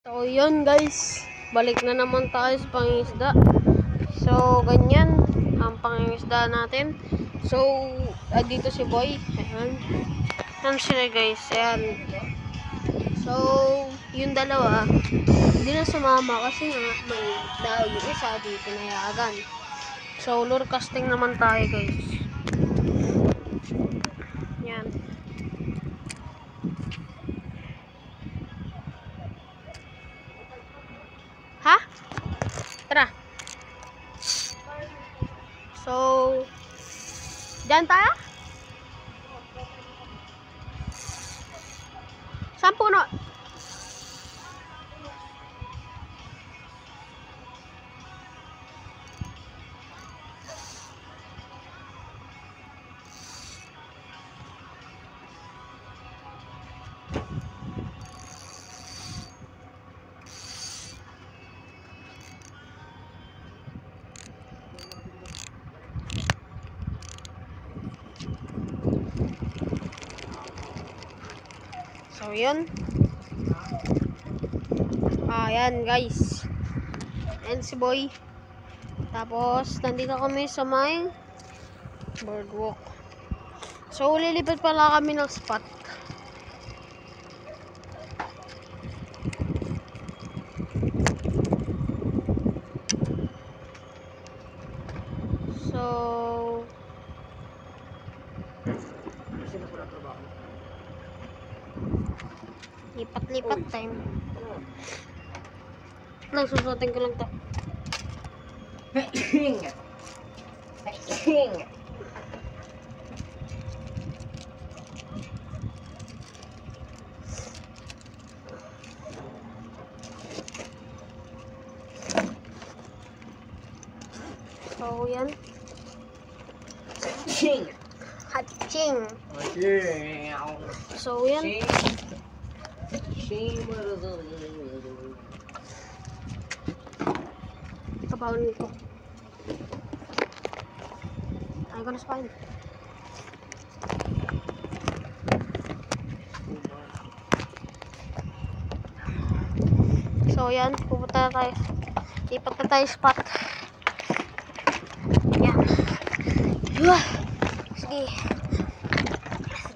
So yun guys, balik na naman tayo sa pangingisda. So ganyan ang pangingisda natin. So dito si Boy. Ayan. Ayan sila guys. Ayan. So yung dalawa hindi na sumama kasi nga may dahil yung isa dito nayagan. So lure casting naman tayo guys. Yan. Ha? Tara. So, dyan tayo? Saan puno? So, yun. Ayan, guys. And si Boy. Tapos, nandito kami sa may boardwalk. So, lilipat pala kami ng spot. So, lipat-lipat time. Lang, susuotin ko lang to. So, yan. Hatching. So, yan. Kapawin ko. I'm gonna spine. So, yan. Pupunta na tayo. Lipat na tayo spot. Yan. Sige.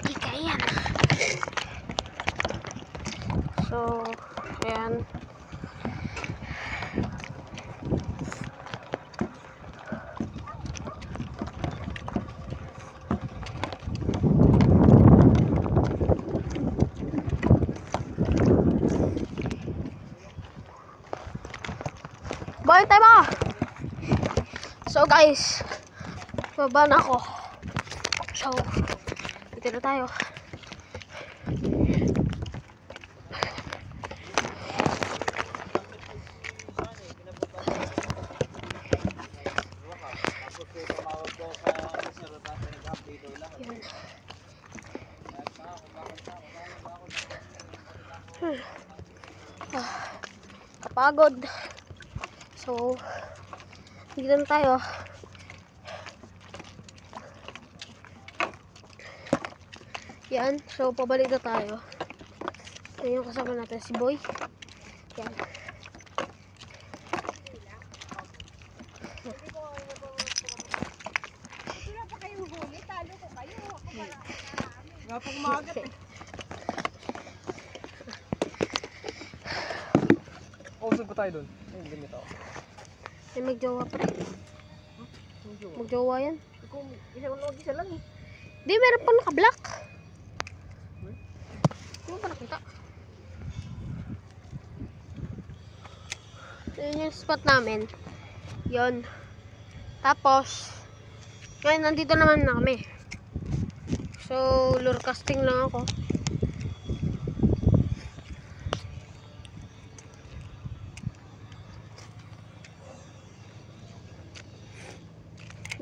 Sige ka yan. So, ayan. Boy, tayo mo! So guys, baba na ako. So, dito na tayo. Kapagod. So, dito na tayo. Yan. So, pabalik na tayo. Yan yung kasama natin si Boy. Yan. Sino pa kayong huli? Talo ko kayo. Ako pala. Nga pong magat eh. Usog pa tayo dun. Ayun, ganito. Ay, magjowa pa rin. Magjowa yan. Isa lang eh. Di, meron pa naka-black. Hindi mo pa nakita. Yun yung spot namin. Yun. Tapos, ngayon nandito naman na kami. So, lure casting lang ako.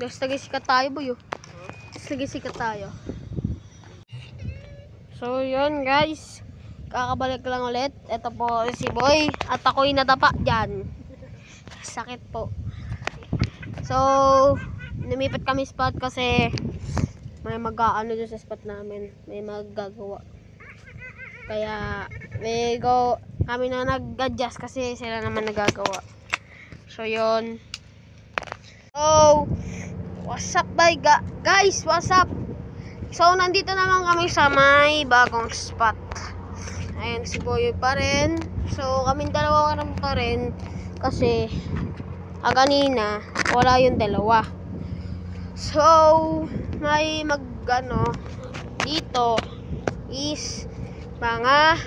Guys, nagisikat tayo, Boy. Nagisikat tayo. So, yun guys. Kakabalik lang ulit. Ito po si Boy. At ako'y nadapa dyan. Sakit po. So, lumipat kami spot kasi may mag-aano dun sa spot namin. May magagawa. Kaya, may go kami na nag-adjust kasi sila naman nagagawa. So, yun. So, what's up, guys? What's up? So, nandito naman kami sa may bagong spot. Ayan, si Boy pa rin. So, kaming dalawa naman pa rin. Kasi, kanina, wala yung dalawa. So, may dito is mga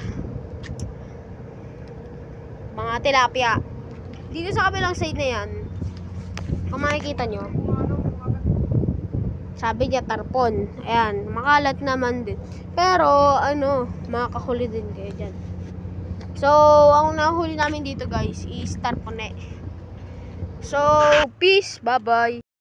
tilapia. Dito sa kabilang side na yan, kung makikita nyo, sabi niya tarpon. Ayan, makalat naman din. Pero, makakahuli din kayo dyan. So, ang nahuli namin dito guys is tarpone. So, peace, bye-bye.